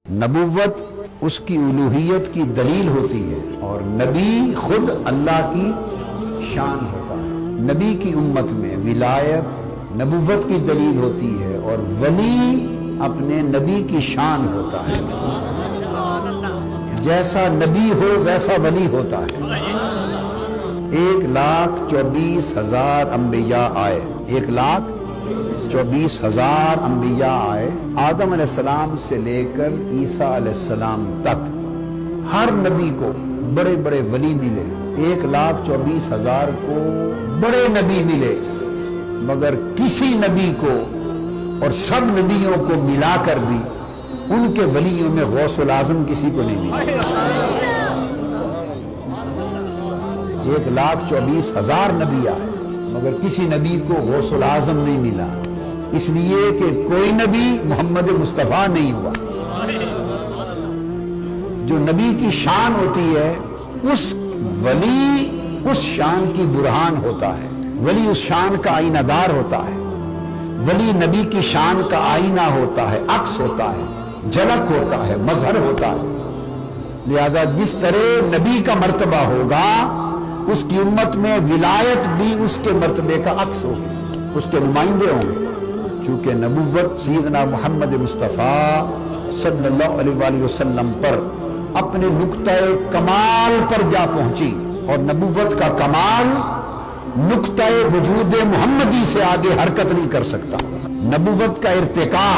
نبوت اس کی الوہیت کی دلیل ہوتی ہے اور نبی خود اللہ کی شان ہوتا ہے۔ نبی کی امت میں ولایت نبوت کی دلیل ہوتی ہے اور ولی اپنے نبی کی شان ہوتا ہے۔ جیسا نبی ہو ویسا ولی ہوتا ہے۔ 1,24,000 انبیاء آئے، 1,24,000 انبیاء آئے، آدم علیہ السلام سے لے کر عیسیٰ علیہ السلام تک ہر نبی کو بڑے بڑے ولی ملے۔ 1,24,000 کو بڑے نبی ملے، مگر کسی نبی کو اور سب نبیوں کو ملا کر بھی ان کے ولیوں میں غوث العظم کسی کو نہیں ملا۔ 1,24,000 نبی آئے مگر کسی نبی کو غوث العظم نہیں ملا، اس لیے کہ کوئی نبی محمد مصطفیٰ نہیں ہوا۔ جو نبی کی شان ہوتی ہے اس ولی اس شان کی برہان ہوتا ہے، ولی اس شان کا آئینہ دار ہوتا ہے، ولی نبی کی شان کا آئینہ ہوتا ہے، عکس ہوتا ہے، جھلک ہوتا ہے، مظہر ہوتا ہے۔ لہذا جس طرح نبی کا مرتبہ ہوگا اس کی امت میں ولایت بھی اس کے مرتبے کا عکس ہوگی، اس کے نمائندے ہوں گے۔ چونکہ نبوت سیدنا محمد مصطفیٰ صلی اللہ علیہ وآلہ وسلم پر اپنے نقطہ کمال پر جا پہنچی، اور نبوت کا کمال نقطہ وجود محمدی سے آگے حرکت نہیں کر سکتا۔ نبوت کا ارتقاء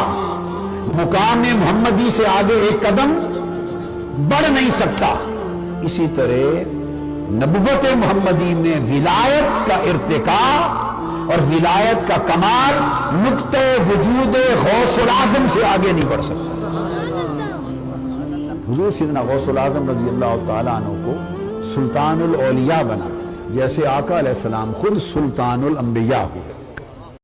مقام محمدی سے آگے ایک قدم بڑھ نہیں سکتا۔ اسی طرح نبوت محمدی میں ولایت کا ارتقاء اور ولایت کا کمال نقطہ وجود غوث العظم سے آگے نہیں بڑھ سکتا۔ حضور سیدنا غوث العظم رضی اللہ تعالیٰ عنہ کو سلطان الاولیاء بنا، جیسے آقا علیہ السلام خود سلطان الانبیاء ہوئے۔